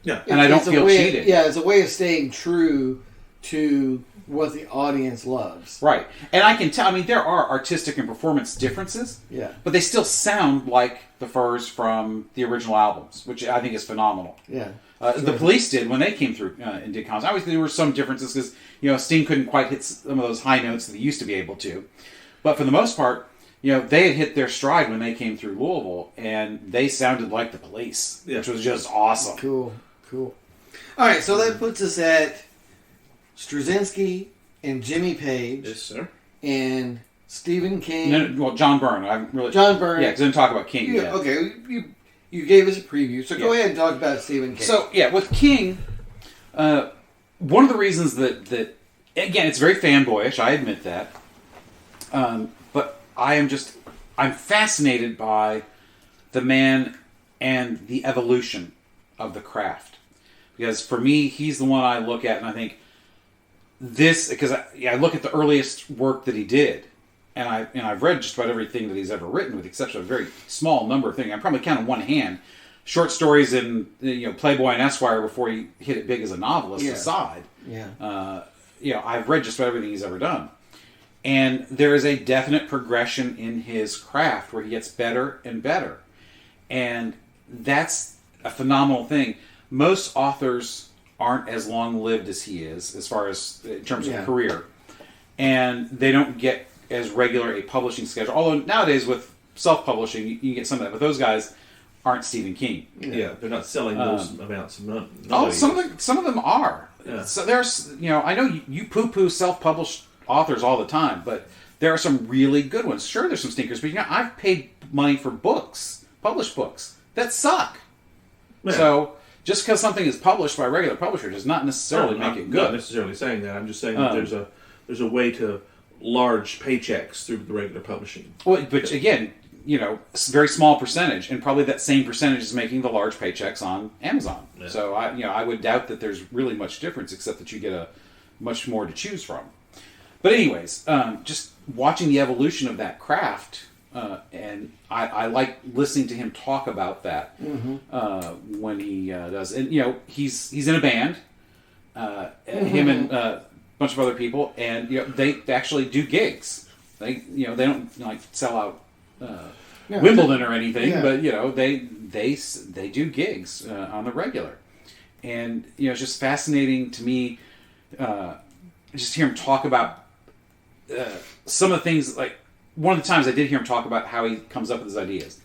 S3: Yeah.
S2: And I don't feel cheated.
S1: It's a way of staying true to what the audience loves.
S2: Right. And I can tell, I mean, there are artistic and performance differences.
S1: Yeah.
S2: But they still sound like the Furs from the original albums, which I think is phenomenal.
S1: Yeah.
S2: The Police did when they came through and did concerts. Obviously, there were some differences because, Sting couldn't quite hit some of those high notes that he used to be able to. But for the most part, they had hit their stride when they came through Louisville, and they sounded like the Police, which was just awesome.
S1: Cool. All right, so that puts us at Straczynski and Jimmy Page.
S3: Yes, sir.
S1: And Stephen King.
S2: No, well, John Byrne.
S1: John Byrne.
S2: Yeah, because I didn't talk about King yet.
S1: Okay, you gave us a preview, so go ahead and talk about Stephen King.
S2: So, with King, one of the reasons that again, it's very fanboyish, I admit that, but I'm fascinated by the man and the evolution of the craft. Because for me, he's the one I look at and I think, because I look at the earliest work that he did, and I've read just about everything that he's ever written, with the exception of a very small number of things. I probably count on one hand. Short stories in Playboy and Esquire before he hit it big as a novelist aside.
S1: Yeah.
S2: I've read just about everything he's ever done, and there is a definite progression in his craft where he gets better and better, and that's a phenomenal thing. Most authors aren't as long-lived as he is, as far as in terms of career, and they don't get as regular a publishing schedule. Although nowadays with self-publishing, you can get some of that, but those guys aren't Stephen King.
S3: Yeah, they're not selling those amounts of money.
S2: Some of them are.
S3: Yeah.
S2: So there's, I know you poo-poo self-published authors all the time, but there are some really good ones. Sure, there's some stinkers, but I've paid money for books, published books, that suck. Yeah. So just because something is published by a regular publisher does not necessarily make it good.
S3: Not necessarily saying that. I'm just saying that there's a way to large paychecks through the regular publishing.
S2: Well, but again, very small percentage, and probably that same percentage is making the large paychecks on Amazon. Yeah. So I would doubt that there's really much difference, except that you get a much more to choose from. But anyways, just watching the evolution of that craft, and I like listening to him talk about that when he does. And he's in a band, him and a bunch of other people, and they actually do gigs. They don't sell out Wimbledon or anything, but they do gigs on the regular, and it's just fascinating to me. Just hear him talk about some of the things. Like one of the times I did hear him talk about how he comes up with his ideas.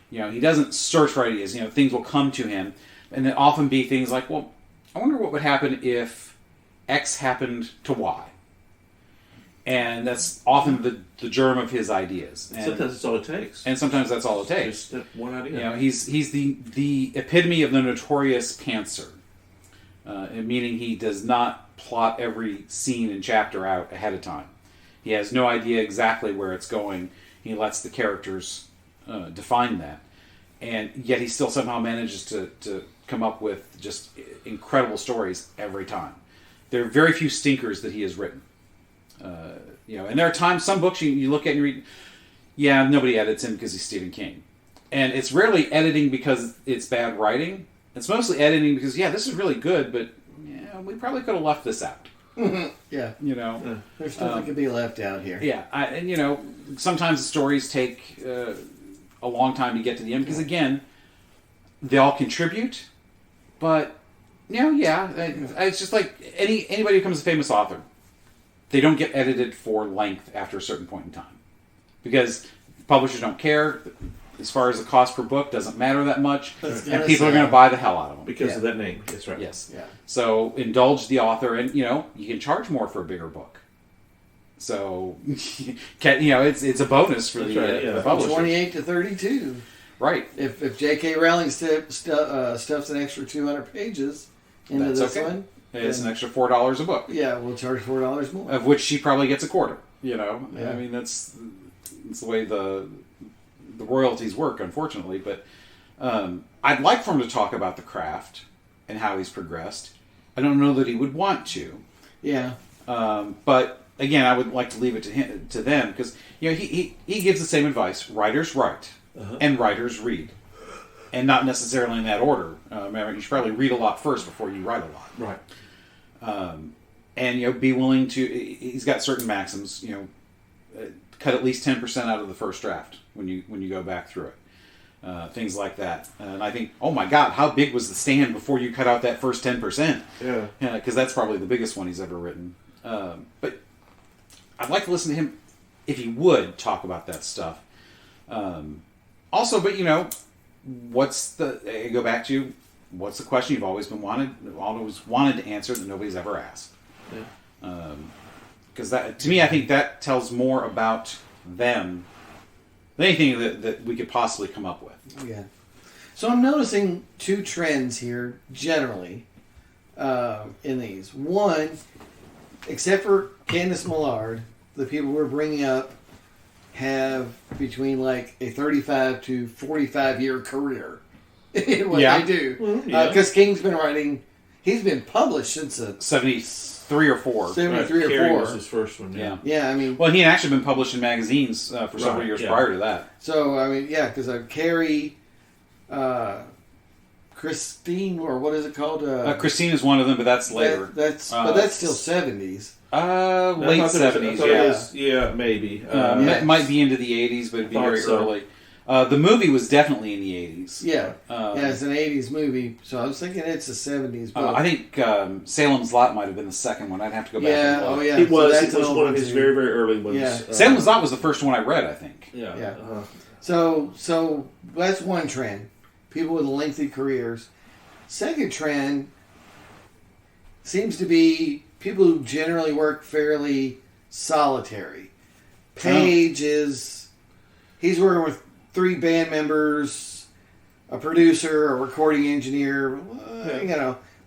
S2: He doesn't search for ideas. Things will come to him, and then often be things like, well, I wonder what would happen if X happened to Y. And that's often the germ of his ideas. And
S3: sometimes that's all it takes.
S2: And sometimes that's all it takes.
S3: Just one idea.
S2: He's the epitome of the notorious pantser, meaning he does not plot every scene and chapter out ahead of time. He has no idea exactly where it's going. He lets the characters define that. And yet he still somehow manages to come up with just incredible stories every time. There are very few stinkers that he has written. And there are times, some books you look at and you read, nobody edits him because he's Stephen King. And it's rarely editing because it's bad writing. It's mostly editing because, this is really good, but we probably could have left this out.
S1: Yeah. There's stuff that could be left out here.
S2: Yeah. Sometimes the stories take a long time to get to the end because, again, they all contribute, but, it's just like anybody who becomes a famous author. They don't get edited for length after a certain point in time. Because publishers don't care. As far as the cost per book, doesn't matter that much. And people are going to buy the hell out of them.
S3: Because of that name. That's right.
S2: Yes.
S1: Yeah.
S2: So indulge the author, and, you can charge more for a bigger book. So, it's a bonus for the publisher.
S1: 28 to 32.
S2: Right.
S1: If J.K. Rowling stuffs an extra 200 pages into this one...
S2: It's an extra $4 a book.
S1: Yeah, we'll charge $4 more.
S2: Of which she probably gets a quarter.
S1: Yeah.
S2: I mean, that's the way the royalties work, unfortunately. But I'd like for him to talk about the craft and how he's progressed. I don't know that he would want to.
S1: Yeah.
S2: But again, I would like to leave it to them because he gives the same advice: writers write and writers read. And not necessarily in that order. You should probably read a lot first before you write a lot.
S3: Right.
S2: and be willing to. He's got certain maxims. Cut at least 10% out of the first draft when you go back through it. Things like that. And I think, oh my God, how big was the stand before you cut out that first 10%? Yeah. Because that's probably the biggest one he's ever written. But I'd like to listen to him if he would talk about that stuff. Also, but I go back to what's the question you've always wanted to answer that nobody's ever asked. Yeah. Because to me, I think that tells more about them than anything that we could possibly come up with.
S1: Yeah. So I'm noticing two trends here, generally, in these. One, except for Candace Millard, the people we're bringing up have between like a 35 to 45 year career in what they do. Because King's been writing, he's been published since the
S2: 73 or 4.
S1: 73 or
S3: Carrie
S1: 4.
S3: was his first one.
S1: Yeah, I mean.
S2: Well, he had actually been published in magazines for several years prior to that.
S1: So, I mean, yeah, because Carrie, Christine, or what is it called?
S2: Christine is one of them, but that's later.
S1: But that's still 70s.
S2: Late 70s,
S3: yeah, maybe.
S2: It might be into the 80s, but it'd be very early. The movie was definitely in the 80s.
S1: Yeah, it's an 80s movie, so I was thinking it's a 70s book.
S2: I think Salem's Lot might have been the second one. I'd have to go back and look.
S1: Yeah.
S3: It was one of his very, very early ones.
S1: Yeah.
S2: Salem's Lot was the first one I read, I think.
S1: Yeah. Uh-huh. So that's one trend. People with lengthy careers. Second trend seems to be people who generally work fairly solitary. Page he's working with 3 band members, a producer, a recording engineer,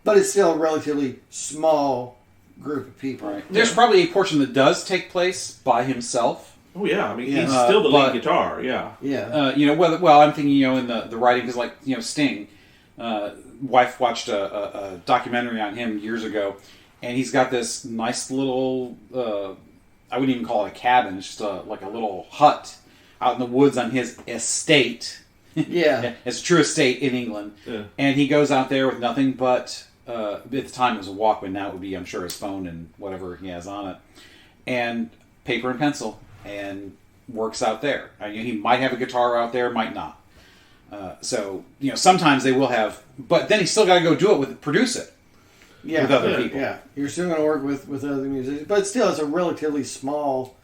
S1: but it's still a relatively small group of people.
S2: Right. There's probably a portion that does take place by himself.
S3: Oh yeah, I mean he's still the lead guitar. Yeah.
S2: I'm thinking in the writing because Sting, wife watched a documentary on him years ago, and he's got this nice little I wouldn't even call it a cabin. It's just like a little hut out in the woods on his estate.
S1: Yeah.
S2: It's a true estate in England. Yeah. And he goes out there with nothing but, at the time it was a Walkman, now it would be, I'm sure, his phone and whatever he has on it, and paper and pencil, and works out there. He might have a guitar out there, might not. Sometimes they will have, but then he's still got to go produce it. With other people. Yeah, you're
S1: still going to work with other musicians, but still, it's a relatively small.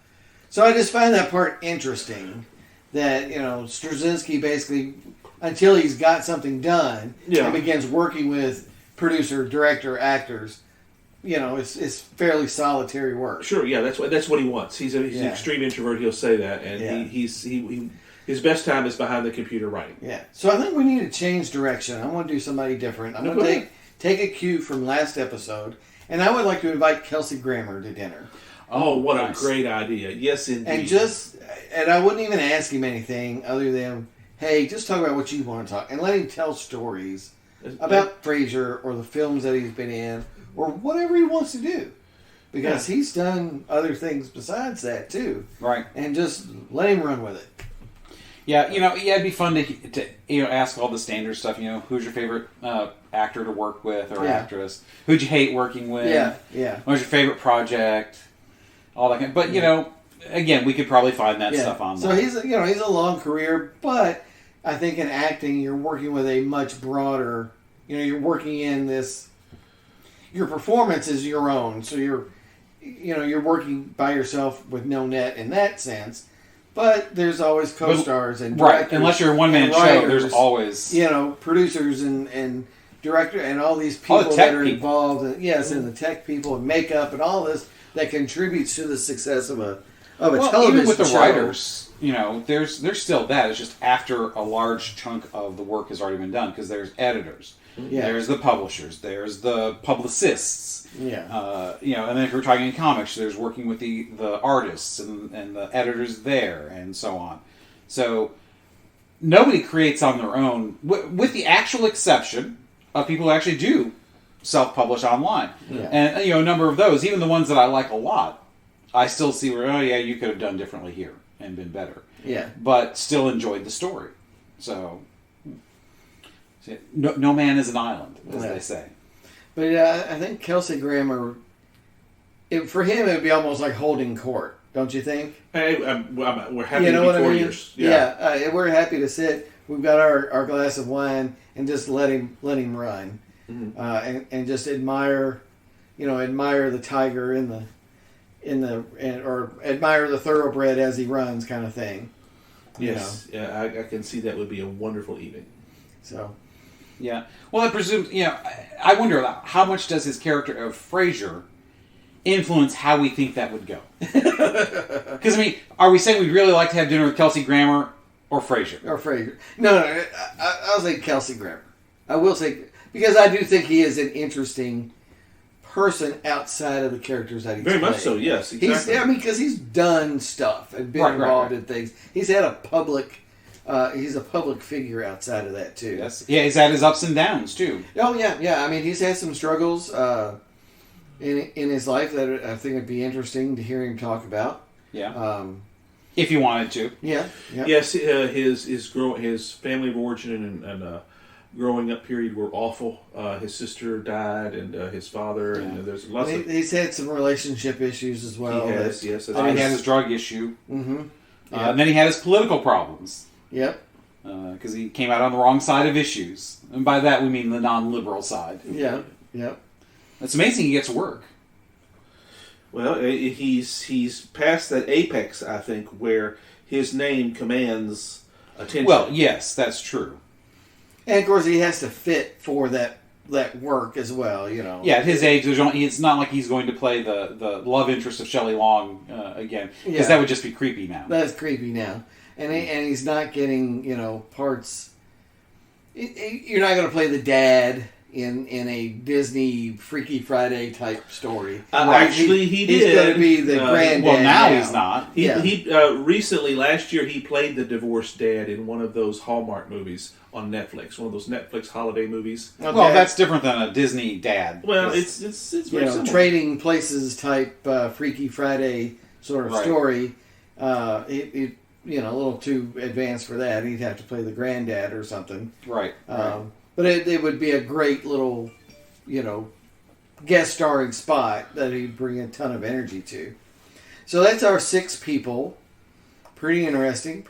S1: So I just find that part interesting. That Straczynski basically, until he's got something done, and begins working with producer, director, actors. It's fairly solitary work.
S3: Sure, yeah, that's what he wants. He's an extreme introvert. He'll say that, and he his best time is behind the computer writing.
S1: Yeah. So I think we need to change direction. I want to do somebody different. I'm going to take a cue from last episode, and I would like to invite Kelsey Grammer to dinner.
S3: Oh, what a great idea. Yes, indeed.
S1: And I wouldn't even ask him anything other than, hey, just talk about what you want to talk, and let him tell stories about Frasier or the films that he's been in or whatever he wants to do. Because he's done other things besides that, too.
S2: Right.
S1: And just let him run with it.
S2: Yeah, it'd be fun to ask all the standard stuff. Who's your favorite actor to work with or actress? Who'd you hate working with?
S1: Yeah.
S2: What was your favorite project? All that kind. But again, we could probably find that stuff online.
S1: So he's a long career, but I think in acting you're working with a much broader. You're working in this. Your performance is your own, so you're working by yourself with no net in that sense. But there's always co-stars and directors.
S2: Right, unless you're a one-man show, there's always...
S1: producers and director and all these people that are involved. And the tech people and makeup and all this that contributes to the success of a television show.
S2: Even with the writers, there's still that. It's just after a large chunk of the work has already been done, because there's editors. Yeah. There's the publishers. There's the publicists.
S1: Yeah.
S2: And then if we're talking in comics, there's working with the artists and the editors there and so on. So nobody creates on their own, with the actual exception of people who actually do self-publish online. Yeah. And a number of those, even the ones that I like a lot, I still see where you could have done differently here and been better.
S1: Yeah.
S2: But still enjoyed the story. So. No man is an island, as they say.
S1: But I think Kelsey Grammer for him, it would be almost like holding court, don't you think?
S3: Hey, we're happy
S1: You know
S3: to
S1: what
S3: be
S1: I mean?
S3: Warriors.
S1: Yeah, we're happy to sit. We've got our glass of wine and just let him run, and just admire the tiger or admire the thoroughbred as he runs, kind of thing.
S3: Yes, yeah, I can see that would be a wonderful evening.
S1: So,
S2: yeah. Well, I presume, I wonder how much does his character of Frasier influence how we think that would go? Because, I mean, are we saying we'd really like to have dinner with Kelsey Grammer or Frasier?
S1: Or Frasier. No, I'll say Kelsey Grammer. I will say, because I do think he is an interesting person outside of the characters that he's
S3: Very
S1: played.
S3: much so, yes, exactly.
S1: Because he's done stuff and been involved in things. He's had a public... he's a public figure outside of that, too.
S2: Yes. Yeah, he's had his ups and downs, too.
S1: Oh, yeah. I mean, he's had some struggles in his life that I think would be interesting to hear him talk about.
S2: Yeah. If you wanted to.
S1: Yeah.
S3: Yes, his family of origin and growing up period were awful. His sister died, and his father, and there's lots of...
S1: He's had some relationship issues as well.
S3: He has, yes.
S2: He had his drug issue.
S1: Mm-hmm.
S2: And then he had his political problems.
S1: Yep.
S2: Because he came out on the wrong side of issues. And by that we mean the non-liberal side.
S1: Yeah. Yep.
S2: It's amazing he gets work.
S3: Well, he's past that apex, I think, where his name commands attention.
S2: Well, yes, that's true.
S1: And of course, he has to fit for that work as well.
S2: Yeah, at his age, it's not like he's going to play the love interest of Shelley Long again, because that would just be creepy now.
S1: That's creepy now, and he's not getting parts. You're not going to play the dad in a Disney Freaky Friday type story.
S3: Actually, he did.
S1: He's going to be the granddad.
S2: Well, now he's not.
S3: He recently, last year, he played the divorced dad in one of those Hallmark movies on Netflix, one of those Netflix holiday movies.
S1: Okay.
S2: Well, that's different than a Disney dad.
S3: Well, it's very similar.
S1: Trading Places type Freaky Friday sort of story. A little too advanced for that. He'd have to play the granddad or something.
S2: Right.
S1: But it would be a great little, guest starring spot that he'd bring a ton of energy to. So that's our 6 people. Pretty interesting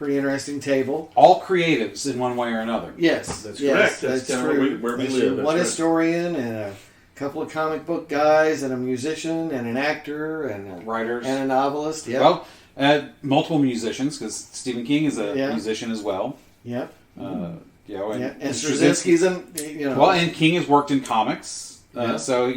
S1: table.
S2: All creatives in one way or another.
S1: Yes,
S3: that's correct. That's
S1: true.
S3: Where we live.
S1: One historian and a couple of comic book guys and a musician and an actor and
S2: writers
S1: and a novelist. Yeah.
S2: Well, multiple musicians because Stephen King is a musician as well.
S1: Yep.
S2: And
S1: Straczynski's
S2: Well, and King has worked in comics, so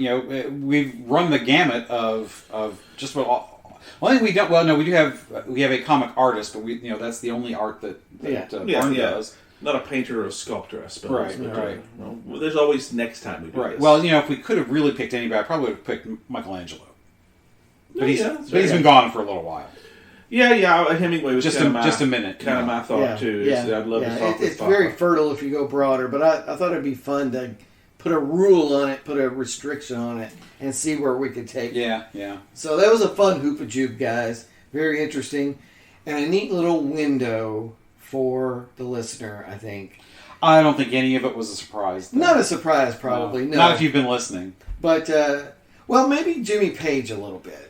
S2: we've run the gamut of just what all. Well, I think we don't. Well, no, we have a comic artist, but that's the only art that Barn does.
S3: Not a painter or a sculptor, I suppose.
S2: Right.
S3: Well, there's always next time we do this.
S2: Well, if we could have really picked anybody, I probably would have picked Michelangelo. But he's been gone for a little while.
S3: Yeah. Hemingway was
S2: just a minute.
S3: Kind of my thought too. I'd love to talk with
S1: It's very fertile if you go broader, but I thought it'd be fun to put a rule on it, put a restriction on it, and see where we could take it.
S2: Yeah.
S1: So that was a fun Hoopajoob, guys. Very interesting, and a neat little window for the listener, I think.
S2: I don't think any of it was a surprise, though.
S1: Not a surprise, probably. No.
S2: Not if you've been listening.
S1: But maybe Jimmy Page a little bit.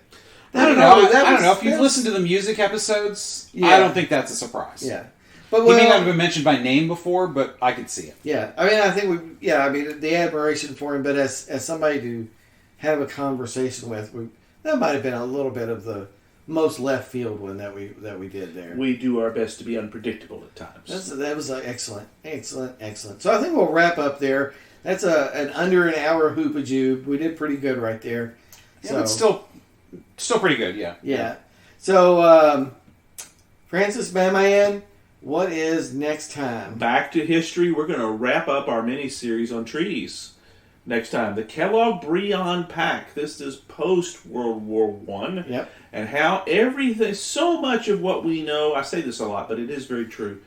S2: I don't know. If you've listened to the music episodes, I don't think that's a surprise.
S1: Yeah. But
S2: he may not have been mentioned by name before, but I could see it.
S1: Yeah. I mean, I think the admiration for him, but as somebody to have a conversation with, that might have been a little bit of the most left field one that we did there.
S3: We do our best to be unpredictable at times.
S1: That was excellent. So I think we'll wrap up there. That's an under an hour Hoopajoob. We did pretty good right there.
S2: Yeah, but still pretty good, yeah.
S1: Yeah. So, Francis Mamayan, what is next time?
S3: Back to history. We're going to wrap up our mini-series on treaties next time. The Kellogg-Briand Pact. This is post-World War I.
S1: Yep.
S3: And how everything, so much of what we know, I say this a lot, but it is very true,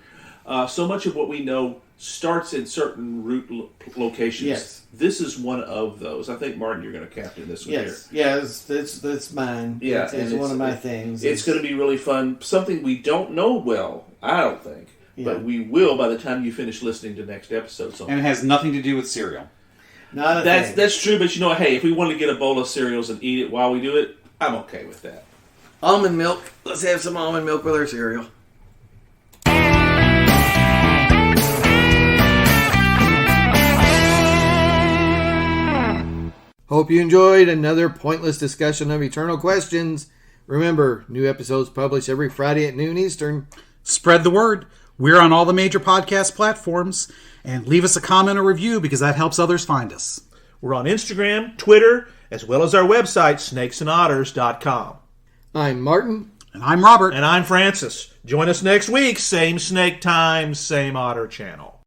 S3: so much of what we know starts in certain route locations.
S1: Yes.
S3: This is one of those. I think, Martin, you're going to captain this one here.
S1: Yes, that's mine.
S3: Yeah,
S1: it's one of my things.
S3: It's going to be really fun. Something we don't know well, I don't think, but we will by the time you finish listening to next episode.
S2: And it has nothing to do with cereal.
S1: Not a thing.
S3: That's true, but hey, if we want to get a bowl of cereals and eat it while we do it, I'm okay with that.
S1: Almond milk. Let's have some almond milk with our cereal. Hope you enjoyed another pointless discussion of eternal questions. Remember, new episodes published every Friday at noon Eastern.
S2: Spread the word. We're on all the major podcast platforms. And leave us a comment or review because that helps others find us.
S5: We're on Instagram, Twitter, as well as our website, snakesandotters.com.
S1: I'm Martin.
S2: And I'm Robert.
S5: And I'm Francis. Join us next week. Same snake time, same otter channel.